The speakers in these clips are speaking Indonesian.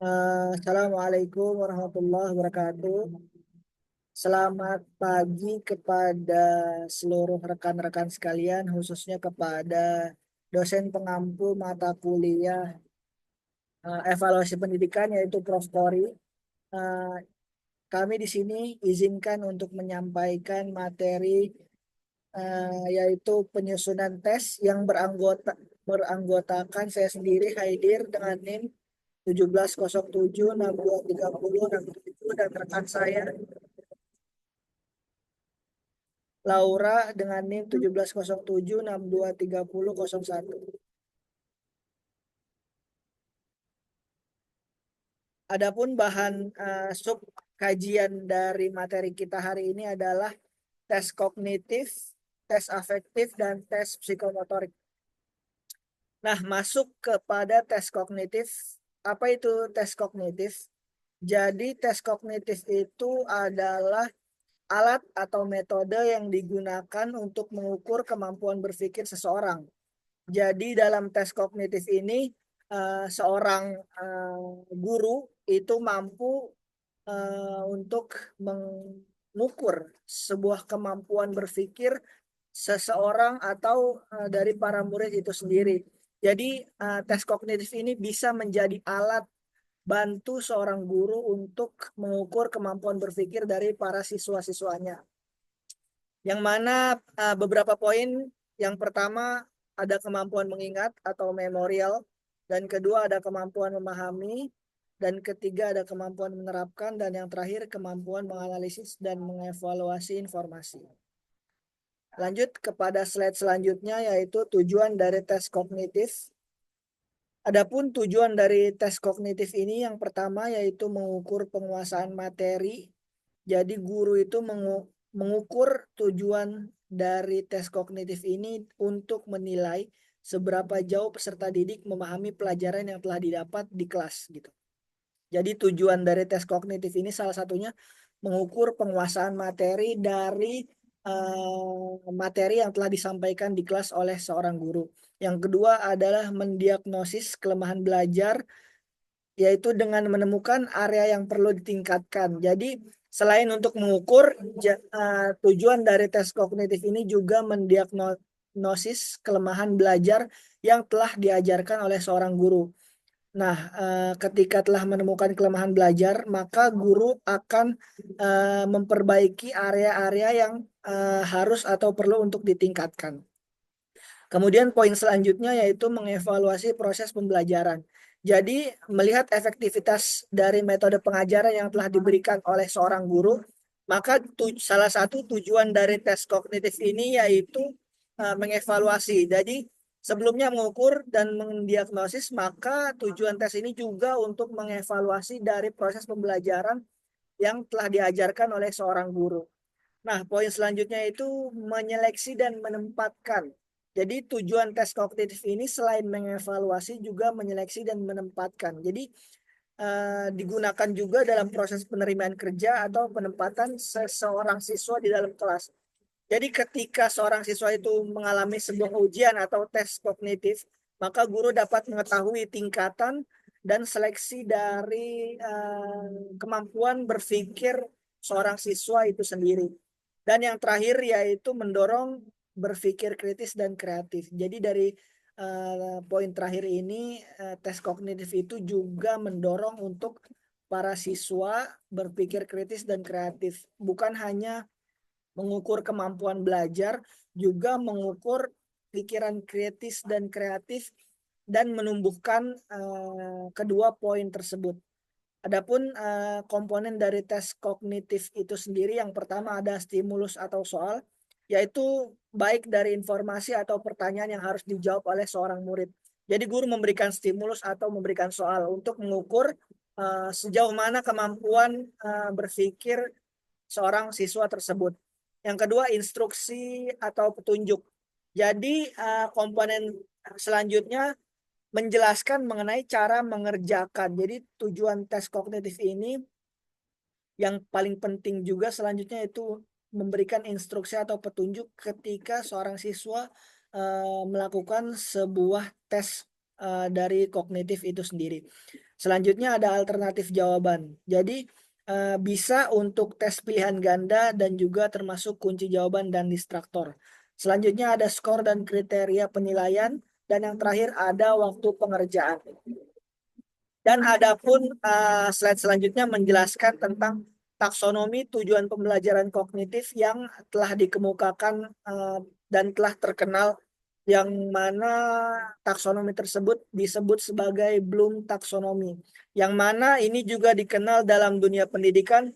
Assalamualaikum warahmatullahi wabarakatuh. Selamat pagi kepada seluruh rekan-rekan sekalian, khususnya kepada dosen pengampu mata kuliah evaluasi pendidikan yaitu Prof. Kori. Eh, Kami di sini izinkan untuk menyampaikan materi yaitu penyusunan tes yang beranggotakan saya sendiri Haidir dengan NIM 1707623067 dan rekan saya Laura dengan NIM 1707623001. Adapun bahan sub kajian dari materi kita hari ini adalah tes kognitif, tes afektif, dan tes psikomotorik. Nah, masuk kepada tes kognitif. Apa itu tes kognitif? Jadi, tes kognitif itu adalah alat atau metode yang digunakan untuk mengukur kemampuan berpikir seseorang. Jadi dalam tes kognitif ini seorang guru itu mampu untuk mengukur sebuah kemampuan berpikir seseorang atau dari para murid itu sendiri. Jadi tes kognitif ini bisa menjadi alat bantu seorang guru untuk mengukur kemampuan berpikir dari para siswa-siswanya. Yang mana beberapa poin, yang pertama ada kemampuan mengingat atau memorial, dan kedua ada kemampuan memahami, dan ketiga ada kemampuan menerapkan, dan yang terakhir kemampuan menganalisis dan mengevaluasi informasi. Lanjut kepada slide selanjutnya yaitu tujuan dari tes kognitif. Adapun tujuan dari tes kognitif ini yang pertama yaitu mengukur penguasaan materi. Jadi guru itu mengukur tujuan dari tes kognitif ini untuk menilai seberapa jauh peserta didik memahami pelajaran yang telah didapat di kelas gitu. Jadi tujuan dari tes kognitif ini salah satunya mengukur penguasaan materi dari materi yang telah disampaikan di kelas oleh seorang guru. Yang kedua adalah mendiagnosis kelemahan belajar, yaitu dengan menemukan area yang perlu ditingkatkan. Jadi selain untuk mengukur, tujuan dari tes kognitif ini juga mendiagnosis kelemahan belajar yang telah diajarkan oleh seorang guru. Nah, ketika telah menemukan kelemahan belajar, maka guru akan memperbaiki area-area yang harus atau perlu untuk ditingkatkan. Kemudian poin selanjutnya yaitu mengevaluasi proses pembelajaran. Jadi melihat efektivitas dari metode pengajaran yang telah diberikan oleh seorang guru, maka salah satu tujuan dari tes kognitif ini yaitu mengevaluasi. Jadi sebelumnya mengukur dan mendiagnosis, maka tujuan tes ini juga untuk mengevaluasi dari proses pembelajaran yang telah diajarkan oleh seorang guru. Nah, poin selanjutnya itu menyeleksi dan menempatkan. Jadi tujuan tes kognitif ini selain mengevaluasi juga menyeleksi dan menempatkan. Jadi digunakan juga dalam proses penerimaan kerja atau penempatan seseorang siswa di dalam kelas. Jadi ketika seorang siswa itu mengalami sebuah ujian atau tes kognitif, maka guru dapat mengetahui tingkatan dan seleksi dari kemampuan berpikir seorang siswa itu sendiri. Dan yang terakhir yaitu mendorong berpikir kritis dan kreatif. Jadi dari poin terakhir ini tes kognitif itu juga mendorong untuk para siswa berpikir kritis dan kreatif. Bukan hanya mengukur kemampuan belajar, juga mengukur pikiran kritis dan kreatif dan menumbuhkan kedua poin tersebut. Adapun komponen dari tes kognitif itu sendiri yang pertama ada stimulus atau soal, yaitu baik dari informasi atau pertanyaan yang harus dijawab oleh seorang murid. Jadi guru memberikan stimulus atau memberikan soal untuk mengukur sejauh mana kemampuan berpikir seorang siswa tersebut. Yang kedua instruksi atau petunjuk. Jadi komponen selanjutnya menjelaskan mengenai cara mengerjakan. Jadi tujuan tes kognitif ini yang paling penting juga selanjutnya itu memberikan instruksi atau petunjuk ketika seorang siswa melakukan sebuah tes dari kognitif itu sendiri. Selanjutnya ada alternatif jawaban. Jadi bisa untuk tes pilihan ganda dan juga termasuk kunci jawaban dan distraktor. Selanjutnya ada skor dan kriteria penilaian, dan yang terakhir ada waktu pengerjaan. Dan adapun slide selanjutnya menjelaskan tentang taksonomi tujuan pembelajaran kognitif yang telah dikemukakan dan telah terkenal, yang mana taksonomi tersebut disebut sebagai Bloom taksonomi, yang mana ini juga dikenal dalam dunia pendidikan,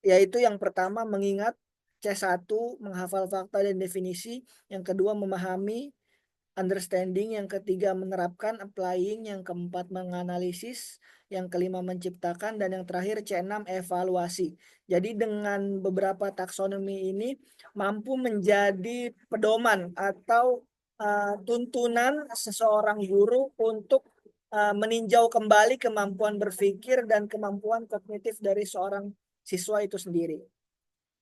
yaitu yang pertama mengingat, C1 menghafal fakta dan definisi, yang kedua memahami, understanding, yang ketiga menerapkan, applying, yang keempat menganalisis, yang kelima menciptakan, dan yang terakhir C6 evaluasi. Jadi dengan beberapa taksonomi ini mampu menjadi pedoman atau tuntunan seseorang guru untuk meninjau kembali kemampuan berpikir dan kemampuan kognitif dari seorang siswa itu sendiri.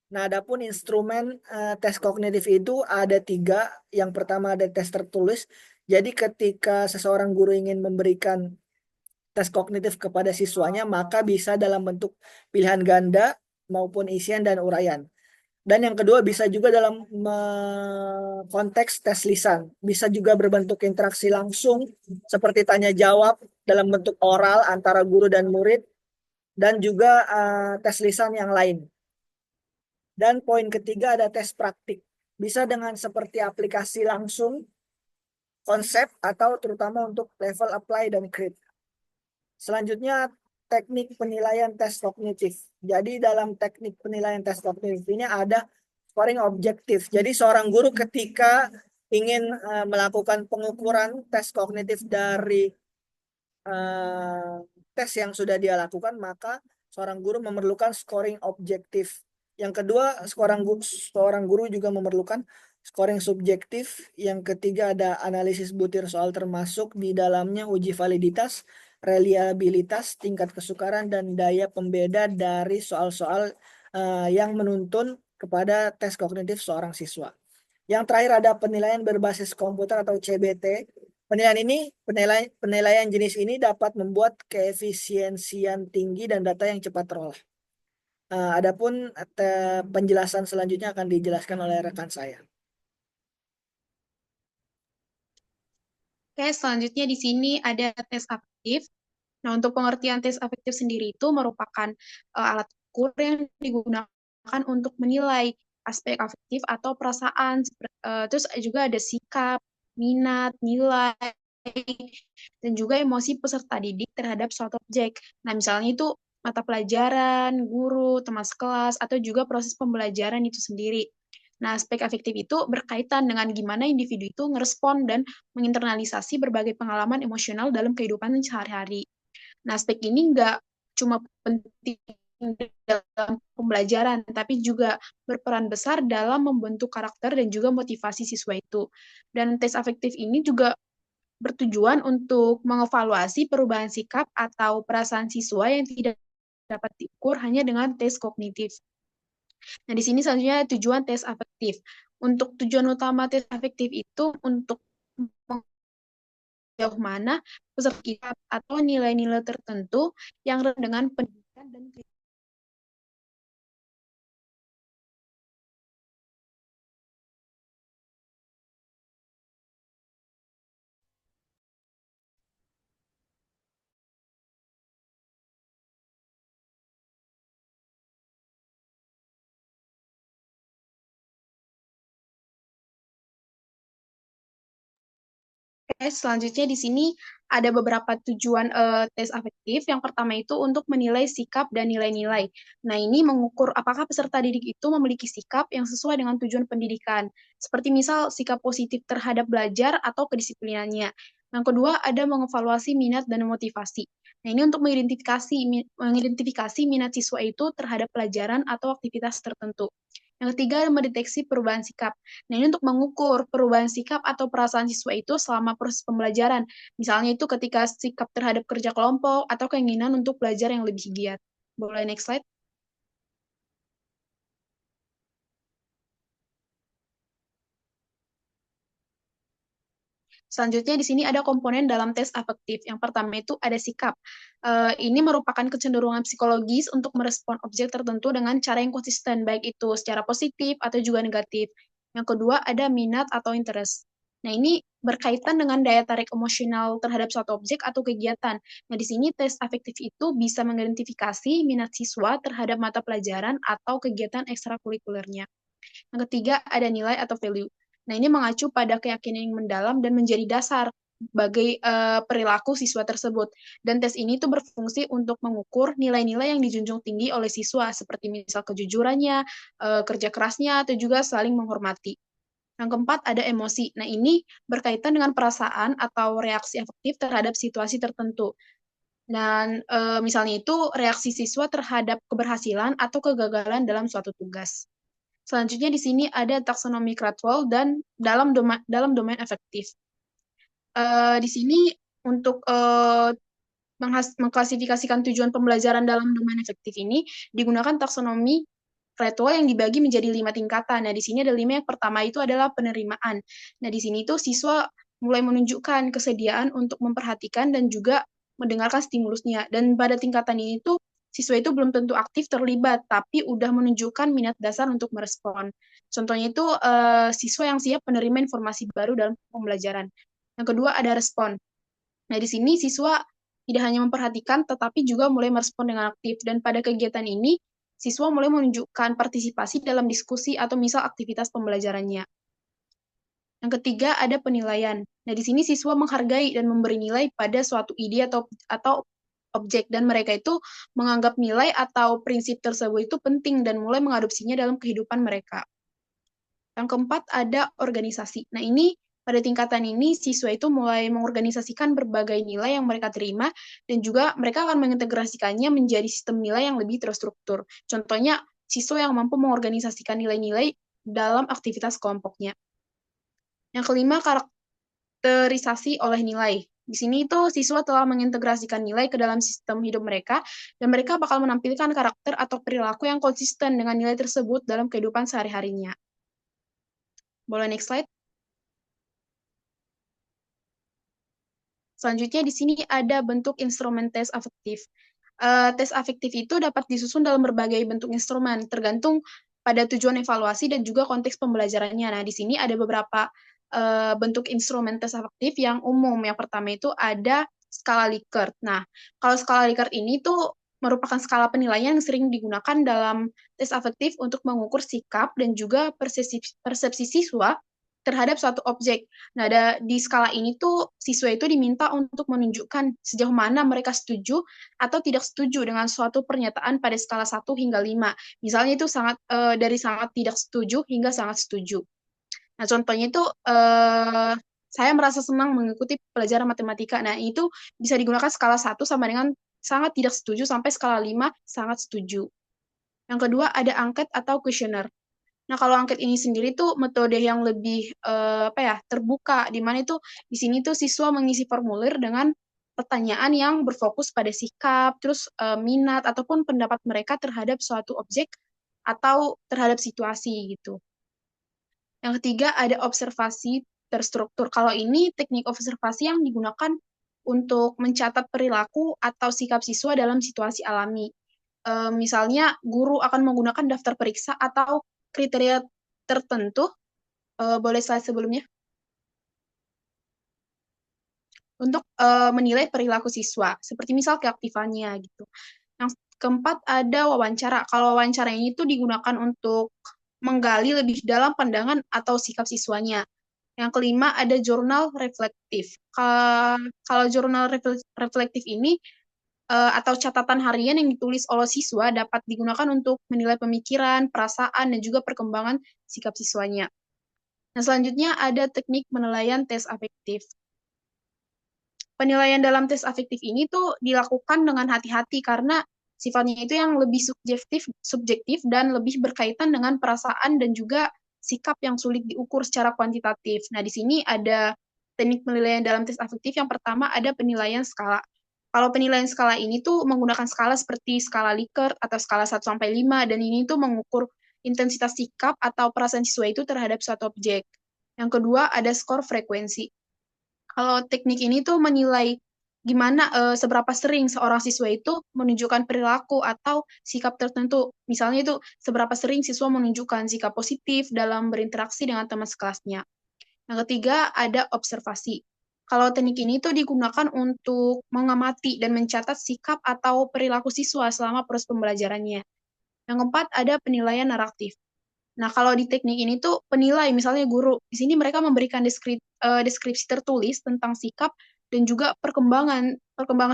Nah, adapun instrumen tes kognitif itu ada 3. Yang pertama ada tes tertulis. Jadi ketika seseorang guru ingin memberikan tes kognitif kepada siswanya, maka bisa dalam bentuk pilihan ganda maupun isian dan uraian. Dan yang kedua bisa juga dalam konteks tes lisan. Bisa juga berbentuk interaksi langsung seperti tanya jawab dalam bentuk oral antara guru dan murid, dan juga tes lisan yang lain. Dan poin ketiga ada tes praktik. Bisa dengan seperti aplikasi langsung, konsep, atau terutama untuk level apply dan crit. Selanjutnya teknik penilaian tes kognitif. Jadi dalam teknik penilaian tes kognitif ini ada scoring objektif. Jadi seorang guru ketika ingin melakukan pengukuran tes kognitif dari tes yang sudah dia lakukan, maka seorang guru memerlukan scoring objektif. Yang kedua, seorang guru juga memerlukan scoring subjektif. Yang ketiga ada analisis butir soal, termasuk di dalamnya uji validitas, reliabilitas, tingkat kesukaran, dan daya pembeda dari soal-soal yang menuntun kepada tes kognitif seorang siswa. Yang terakhir ada penilaian berbasis komputer atau CBT. Penilaian jenis ini dapat membuat keefisiensian tinggi dan data yang cepat terolah. Adapun penjelasan selanjutnya akan dijelaskan oleh rekan saya. Oke, selanjutnya di sini ada tes afektif. Nah, untuk pengertian tes afektif sendiri itu merupakan alat ukur yang digunakan untuk menilai aspek afektif atau perasaan. Terus juga ada sikap, minat, nilai, dan juga emosi peserta didik terhadap suatu objek. Nah, misalnya itu mata pelajaran, guru, teman sekelas, atau juga proses pembelajaran itu sendiri. Nah, aspek afektif itu berkaitan dengan gimana individu itu ngerespon dan menginternalisasi berbagai pengalaman emosional dalam kehidupan sehari-hari. Nah, aspek ini nggak cuma penting dalam pembelajaran, tapi juga berperan besar dalam membentuk karakter dan juga motivasi siswa itu. Dan tes afektif ini juga bertujuan untuk mengevaluasi perubahan sikap atau perasaan siswa yang tidak dapat diukur hanya dengan tes kognitif. Nah, di sini selanjutnya tujuan tes afektif. Untuk tujuan utama tes afektif itu untuk sejauh mana peserta kita atau nilai-nilai tertentu yang dengan pendidikan dan selanjutnya di sini ada beberapa tujuan tes afektif. Yang pertama itu untuk menilai sikap dan nilai-nilai. Nah, ini mengukur apakah peserta didik itu memiliki sikap yang sesuai dengan tujuan pendidikan. Seperti misal sikap positif terhadap belajar atau kedisiplinannya. Yang kedua ada mengevaluasi minat dan motivasi. Nah, ini untuk mengidentifikasi minat siswa itu terhadap pelajaran atau aktivitas tertentu. Yang ketiga, mendeteksi perubahan sikap. Nah, ini untuk mengukur perubahan sikap atau perasaan siswa itu selama proses pembelajaran. Misalnya itu ketika sikap terhadap kerja kelompok atau keinginan untuk belajar yang lebih giat. Boleh next slide? Selanjutnya di sini ada komponen dalam tes afektif. Yang pertama itu ada sikap. Ini merupakan kecenderungan psikologis untuk merespon objek tertentu dengan cara yang konsisten, baik itu secara positif atau juga negatif. Yang kedua ada minat atau interest. Nah, ini berkaitan dengan daya tarik emosional terhadap suatu objek atau kegiatan. Nah, di sini tes afektif itu bisa mengidentifikasi minat siswa terhadap mata pelajaran atau kegiatan ekstrakurikulernya. Yang ketiga, ada nilai atau value. Nah, ini mengacu pada keyakinan yang mendalam dan menjadi dasar bagi perilaku siswa tersebut. Dan tes ini tuh berfungsi untuk mengukur nilai-nilai yang dijunjung tinggi oleh siswa, seperti misal kejujurannya, kerja kerasnya, atau juga saling menghormati. Yang keempat, ada emosi. Nah, ini berkaitan dengan perasaan atau reaksi afektif terhadap situasi tertentu. Dan misalnya itu reaksi siswa terhadap keberhasilan atau kegagalan dalam suatu tugas. Selanjutnya di sini ada taksonomi Krathwohl dan dalam domain efektif. Di sini untuk mengklasifikasikan tujuan pembelajaran dalam domain efektif ini digunakan taksonomi Krathwohl yang dibagi menjadi 5 tingkatan. Nah, di sini ada 5. Yang pertama itu adalah penerimaan. Nah, di sini tuh siswa mulai menunjukkan kesediaan untuk memperhatikan dan juga mendengarkan stimulusnya. Dan pada tingkatan ini tuh siswa itu belum tentu aktif terlibat, tapi udah menunjukkan minat dasar untuk merespon. Contohnya itu siswa yang siap menerima informasi baru dalam pembelajaran. Yang kedua ada respon. Nah, di sini siswa tidak hanya memperhatikan, tetapi juga mulai merespon dengan aktif. Dan pada kegiatan ini, siswa mulai menunjukkan partisipasi dalam diskusi atau misal aktivitas pembelajarannya. Yang ketiga, ada penilaian. Nah, di sini siswa menghargai dan memberi nilai pada suatu ide atau objek, dan mereka itu menganggap nilai atau prinsip tersebut itu penting dan mulai mengadopsinya dalam kehidupan mereka. Yang keempat, ada organisasi. Nah, ini pada tingkatan ini, siswa itu mulai mengorganisasikan berbagai nilai yang mereka terima, dan juga mereka akan mengintegrasikannya menjadi sistem nilai yang lebih terstruktur. Contohnya, siswa yang mampu mengorganisasikan nilai-nilai dalam aktivitas kelompoknya. Yang kelima, karakterisasi oleh nilai. Di sini itu siswa telah mengintegrasikan nilai ke dalam sistem hidup mereka, dan mereka bakal menampilkan karakter atau perilaku yang konsisten dengan nilai tersebut dalam kehidupan sehari-harinya. Boleh next slide? Selanjutnya di sini ada bentuk instrumen tes afektif. Tes afektif itu dapat disusun dalam berbagai bentuk instrumen, tergantung pada tujuan evaluasi dan juga konteks pembelajarannya. Nah, di sini ada beberapa bentuk instrumen tes afektif yang umum. Yang pertama itu ada skala Likert. Nah, kalau skala Likert ini tuh merupakan skala penilaian yang sering digunakan dalam tes afektif untuk mengukur sikap dan juga persepsi siswa terhadap suatu objek. Nah, di skala ini tuh siswa itu diminta untuk menunjukkan sejauh mana mereka setuju atau tidak setuju dengan suatu pernyataan pada skala 1 hingga 5. Misalnya itu dari sangat tidak setuju hingga sangat setuju. Nah, contohnya itu saya merasa senang mengikuti pelajaran matematika. Nah, itu bisa digunakan skala 1 sama dengan sangat tidak setuju sampai skala 5 sangat setuju. Yang kedua ada angket atau kuesioner. Nah, kalau angket ini sendiri tuh metode yang lebih terbuka, di mana itu di sini tuh siswa mengisi formulir dengan pertanyaan yang berfokus pada sikap, terus minat ataupun pendapat mereka terhadap suatu objek atau terhadap situasi gitu. Yang ketiga ada observasi terstruktur. Kalau ini teknik observasi yang digunakan untuk mencatat perilaku atau sikap siswa dalam situasi alami. Misalnya guru akan menggunakan daftar periksa atau kriteria tertentu, boleh slide sebelumnya, untuk menilai perilaku siswa, seperti misal keaktifannya gitu. Yang keempat ada wawancara. Kalau wawancara ini tuh digunakan untuk menggali lebih dalam pandangan atau sikap siswanya. Yang kelima ada jurnal reflektif. Kalau jurnal reflektif ini atau catatan harian yang ditulis oleh siswa dapat digunakan untuk menilai pemikiran, perasaan, dan juga perkembangan sikap siswanya. Nah, selanjutnya ada teknik penilaian tes afektif. Penilaian dalam tes afektif ini tuh dilakukan dengan hati-hati karena sifatnya itu yang lebih subjektif dan lebih berkaitan dengan perasaan dan juga sikap yang sulit diukur secara kuantitatif. Nah, di sini ada teknik penilaian dalam tes afektif. Yang pertama ada penilaian skala. Kalau penilaian skala ini tuh menggunakan skala seperti skala Likert atau skala 1 sampai 5 dan ini tuh mengukur intensitas sikap atau perasaan siswa itu terhadap suatu objek. Yang kedua ada skor frekuensi. Kalau teknik ini tuh menilai gimana seberapa sering seorang siswa itu menunjukkan perilaku atau sikap tertentu. Misalnya itu seberapa sering siswa menunjukkan sikap positif dalam berinteraksi dengan teman sekelasnya. Yang ketiga ada observasi. Kalau teknik ini tuh digunakan untuk mengamati dan mencatat sikap atau perilaku siswa selama proses pembelajarannya. Yang keempat ada penilaian naratif. Nah, kalau di teknik ini tuh penilai, misalnya guru, di sini mereka memberikan deskripsi tertulis tentang sikap dan juga perkembangan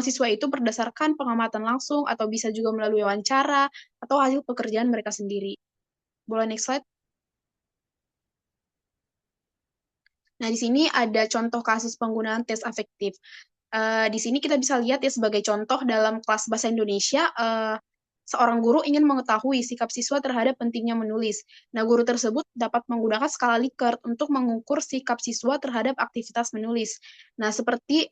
siswa itu berdasarkan pengamatan langsung atau bisa juga melalui wawancara atau hasil pekerjaan mereka sendiri. Boleh next slide? Nah, di sini ada contoh kasus penggunaan tes afektif. Di sini kita bisa lihat ya sebagai contoh dalam kelas bahasa Indonesia, seorang guru ingin mengetahui sikap siswa terhadap pentingnya menulis. Nah, guru tersebut dapat menggunakan skala Likert untuk mengukur sikap siswa terhadap aktivitas menulis. Nah, seperti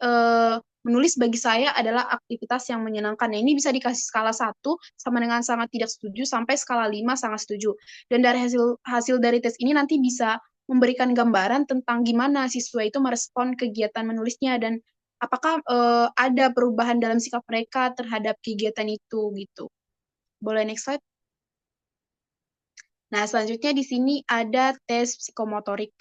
menulis bagi saya adalah aktivitas yang menyenangkan. Nah, ini bisa dikasih skala 1 sama dengan sangat tidak setuju sampai skala 5 sangat setuju. Dan dari hasil dari tes ini nanti bisa memberikan gambaran tentang gimana siswa itu merespon kegiatan menulisnya dan apakah ada perubahan dalam sikap mereka terhadap kegiatan itu gitu. Boleh next slide? Nah, selanjutnya di sini ada tes psikomotorik.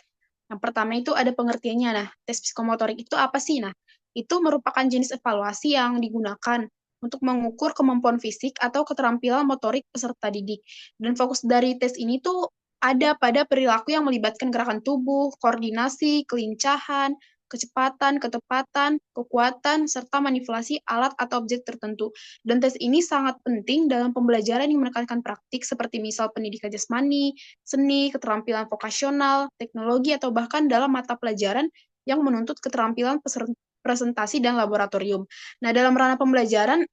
Yang pertama itu ada pengertiannya. Nah, tes psikomotorik itu apa sih? Nah, itu merupakan jenis evaluasi yang digunakan untuk mengukur kemampuan fisik atau keterampilan motorik peserta didik. Dan fokus dari tes ini tuh ada pada perilaku yang melibatkan gerakan tubuh, koordinasi, kelincahan, kecepatan, ketepatan, kekuatan, serta manipulasi alat atau objek tertentu. Dan tes ini sangat penting dalam pembelajaran yang menekankan praktik seperti misal pendidikan jasmani, seni, keterampilan vokasional, teknologi, atau bahkan dalam mata pelajaran yang menuntut keterampilan presentasi dan laboratorium. Nah, dalam ranah pembelajaran,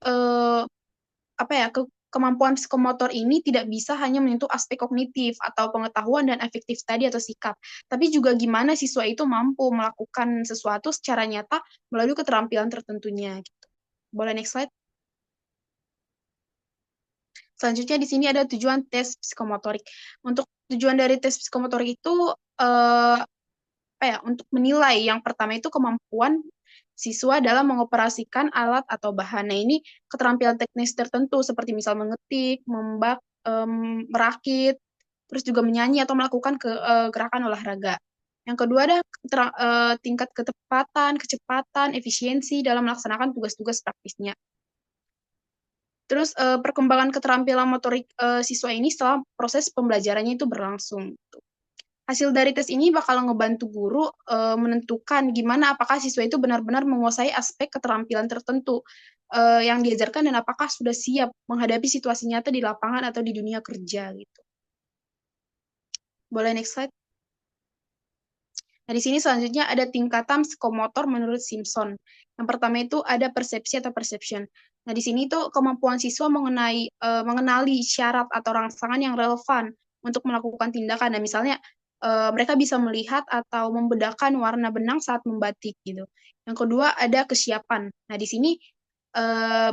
kemampuan psikomotor ini tidak bisa hanya menyentuh aspek kognitif atau pengetahuan dan efektif tadi atau sikap, tapi juga gimana siswa itu mampu melakukan sesuatu secara nyata melalui keterampilan tertentunya. Gitu. Boleh next slide? Selanjutnya di sini ada tujuan tes psikomotorik. Untuk tujuan dari tes psikomotorik itu untuk menilai yang pertama itu kemampuan siswa dalam mengoperasikan alat atau bahan. Nah, ini keterampilan teknis tertentu seperti misal mengetik, merakit, terus juga menyanyi atau melakukan gerakan olahraga. Yang kedua ada tingkat ketepatan, kecepatan, efisiensi dalam melaksanakan tugas-tugas praktisnya. Terus perkembangan keterampilan motorik siswa ini setelah proses pembelajarannya itu berlangsung. Hasil dari tes ini bakal ngebantu guru menentukan gimana apakah siswa itu benar-benar menguasai aspek keterampilan tertentu yang diajarkan dan apakah sudah siap menghadapi situasi nyata di lapangan atau di dunia kerja gitu. Boleh next slide? Nah, di sini selanjutnya ada tingkatan psikomotor menurut Simpson. Yang pertama itu ada persepsi atau perception. Nah, di sini tuh kemampuan siswa mengenali syarat atau rangsangan yang relevan untuk melakukan tindakan. Nah, misalnya mereka bisa melihat atau membedakan warna benang saat membatik gitu. Yang kedua ada kesiapan. Nah, di sini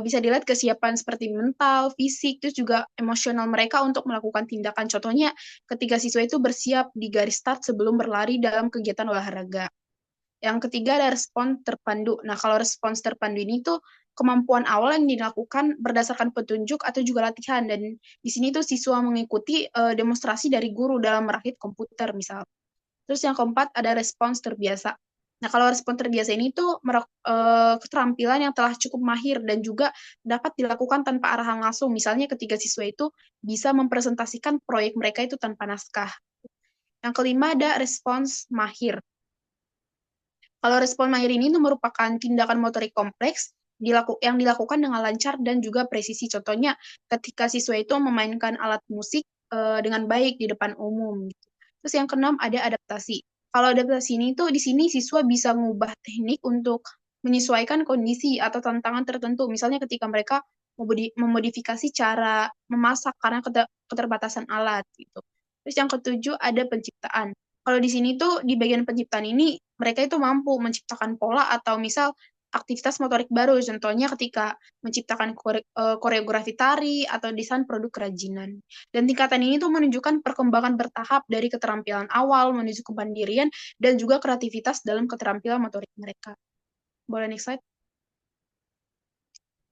bisa dilihat kesiapan seperti mental, fisik, terus juga emosional mereka untuk melakukan tindakan. Contohnya, ketika siswa itu bersiap di garis start sebelum berlari dalam kegiatan olahraga. Yang ketiga ada respons terpandu. Nah, kalau respons terpandu ini tuh kemampuan awal yang dilakukan berdasarkan petunjuk atau juga latihan. Dan di sini tuh siswa mengikuti demonstrasi dari guru dalam merakit komputer misal. Terus yang keempat ada respons terbiasa. Nah, kalau respon terbiasa ini tuh keterampilan yang telah cukup mahir dan juga dapat dilakukan tanpa arahan langsung. Misalnya ketika siswa itu bisa mempresentasikan proyek mereka itu tanpa naskah. Yang kelima ada respons mahir. Kalau respon mahir ini merupakan tindakan motorik kompleks yang dilakukan dengan lancar dan juga presisi. Contohnya ketika siswa itu memainkan alat musik dengan baik di depan umum. Gitu. Terus yang keenam ada adaptasi. Kalau adaptasi ini tuh di sini siswa bisa mengubah teknik untuk menyesuaikan kondisi atau tantangan tertentu. Misalnya ketika mereka memodifikasi cara memasak karena keterbatasan alat gitu. Terus yang ketujuh ada penciptaan. Kalau di sini tuh di bagian penciptaan ini mereka itu mampu menciptakan pola atau misal aktivitas motorik baru, contohnya ketika menciptakan koreografi tari atau desain produk kerajinan. Dan tingkatan ini tuh menunjukkan perkembangan bertahap dari keterampilan awal menuju kemandirian dan juga kreativitas dalam keterampilan motorik mereka. Boleh next slide?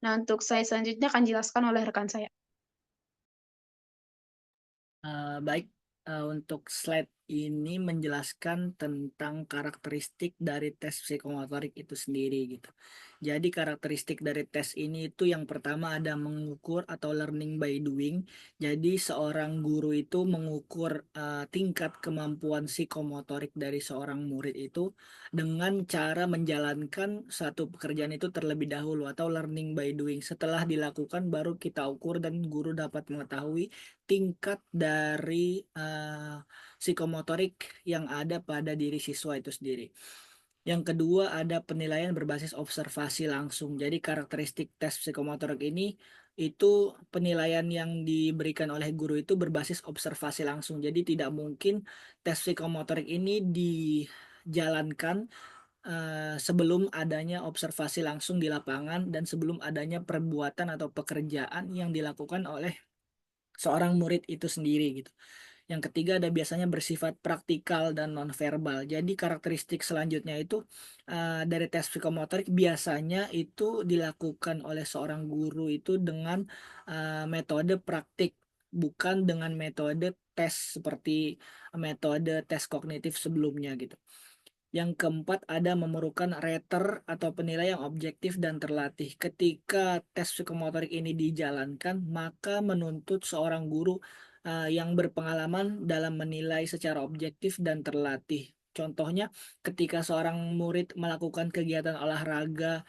Nah, untuk slide selanjutnya akan dijelaskan oleh rekan saya. Baik, untuk slide ini menjelaskan tentang karakteristik dari tes psikomotorik itu sendiri gitu. Jadi karakteristik dari tes ini itu yang pertama ada mengukur atau learning by doing. Jadi seorang guru itu mengukur tingkat kemampuan psikomotorik dari seorang murid itu dengan cara menjalankan satu pekerjaan itu terlebih dahulu atau learning by doing. Setelah dilakukan baru kita ukur dan guru dapat mengetahui tingkat dari psikomotorik yang ada pada diri siswa itu sendiri. Yang kedua ada penilaian berbasis observasi langsung. Jadi karakteristik tes psikomotorik ini itu penilaian yang diberikan oleh guru itu berbasis observasi langsung. Jadi tidak mungkin tes psikomotorik ini dijalankan sebelum adanya observasi langsung di lapangan dan sebelum adanya perbuatan atau pekerjaan yang dilakukan oleh seorang murid itu sendiri gitu. Yang ketiga ada biasanya bersifat praktikal dan nonverbal. Jadi karakteristik selanjutnya itu dari tes psikomotorik biasanya itu dilakukan oleh seorang guru itu dengan metode praktik, bukan dengan metode tes seperti metode tes kognitif sebelumnya gitu. Yang keempat ada memerlukan rater atau penilai yang objektif dan terlatih. Ketika tes psikomotorik ini dijalankan, maka menuntut seorang guru yang berpengalaman dalam menilai secara objektif dan terlatih. Contohnya, ketika seorang murid melakukan kegiatan olahraga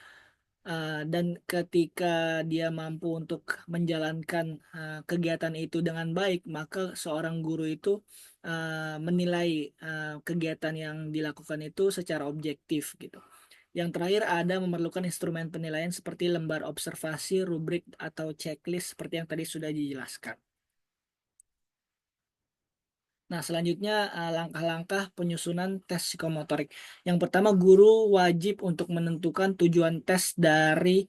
dan ketika dia mampu untuk menjalankan kegiatan itu dengan baik, maka seorang guru itu menilai kegiatan yang dilakukan itu secara objektif gitu. Yang terakhir ada memerlukan instrumen penilaian seperti lembar observasi, rubrik atau checklist seperti yang tadi sudah dijelaskan. Nah, selanjutnya langkah-langkah penyusunan tes psikomotorik. Yang pertama, guru wajib untuk menentukan tujuan tes dari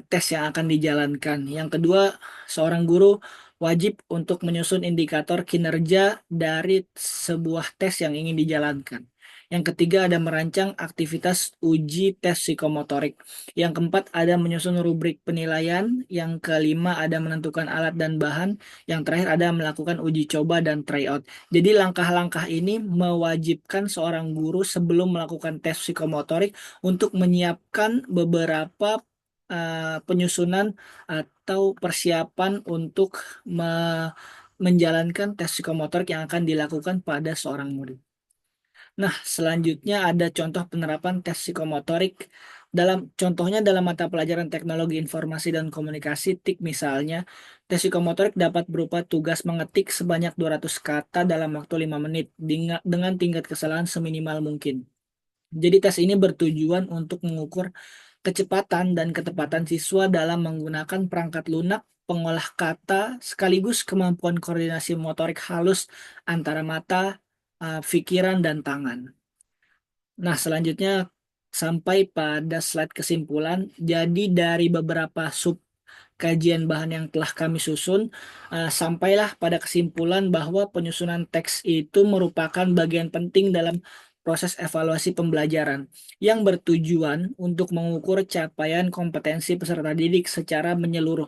tes yang akan dijalankan. Yang kedua, seorang guru wajib untuk menyusun indikator kinerja dari sebuah tes yang ingin dijalankan. Yang ketiga, ada merancang aktivitas uji tes psikomotorik. Yang keempat, ada menyusun rubrik penilaian. Yang kelima, ada menentukan alat dan bahan. Yang terakhir, ada melakukan uji coba dan tryout. Jadi langkah-langkah ini mewajibkan seorang guru sebelum melakukan tes psikomotorik untuk menyiapkan beberapa penyusunan atau persiapan untuk menjalankan tes psikomotorik yang akan dilakukan pada seorang murid. Nah, selanjutnya ada contoh penerapan tes psikomotorik contohnya dalam mata pelajaran teknologi informasi dan komunikasi TIK misalnya, tes psikomotorik dapat berupa tugas mengetik sebanyak 200 kata dalam waktu 5 menit dengan tingkat kesalahan seminimal mungkin. Jadi tes ini bertujuan untuk mengukur kecepatan dan ketepatan siswa dalam menggunakan perangkat lunak, pengolah kata, sekaligus kemampuan koordinasi motorik halus antara mata, pikiran, dan tangan. Nah, selanjutnya sampai pada slide kesimpulan. Jadi dari beberapa sub kajian bahan yang telah kami susun, sampailah pada kesimpulan bahwa penyusunan teks itu merupakan bagian penting dalam proses evaluasi pembelajaran yang bertujuan untuk mengukur capaian kompetensi peserta didik secara menyeluruh.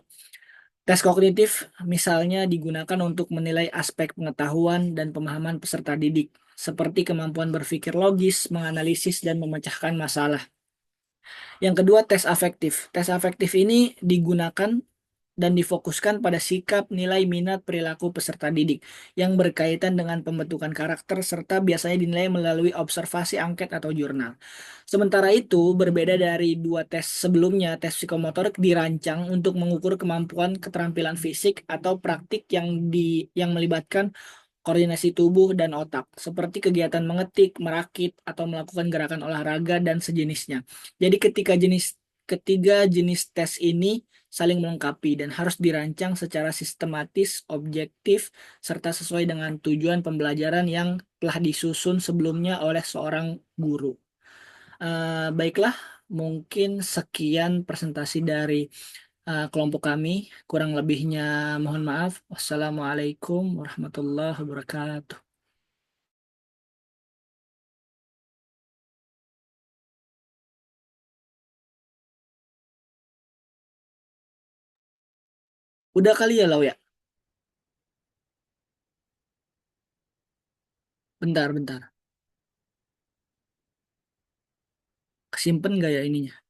Tes kognitif misalnya digunakan untuk menilai aspek pengetahuan dan pemahaman peserta didik, seperti kemampuan berpikir logis, menganalisis, dan memecahkan masalah. Yang kedua, tes afektif. Tes afektif ini digunakan dan difokuskan pada sikap, nilai, minat, perilaku peserta didik yang berkaitan dengan pembentukan karakter serta biasanya dinilai melalui observasi, angket, atau jurnal. Sementara itu, berbeda dari dua tes sebelumnya, tes psikomotorik dirancang untuk mengukur kemampuan keterampilan fisik atau praktik yang melibatkan koordinasi tubuh dan otak, seperti kegiatan mengetik, merakit, atau melakukan gerakan olahraga dan sejenisnya. Jadi ketiga jenis tes ini saling melengkapi dan harus dirancang secara sistematis, objektif, serta sesuai dengan tujuan pembelajaran yang telah disusun sebelumnya oleh seorang guru. Baiklah, Mungkin sekian presentasi dari kelompok kami. Kurang lebihnya mohon maaf. Wassalamualaikum warahmatullahi wabarakatuh. Udah kali ya, Lau ya? Bentar, bentar. Kesimpan nggak ya ininya?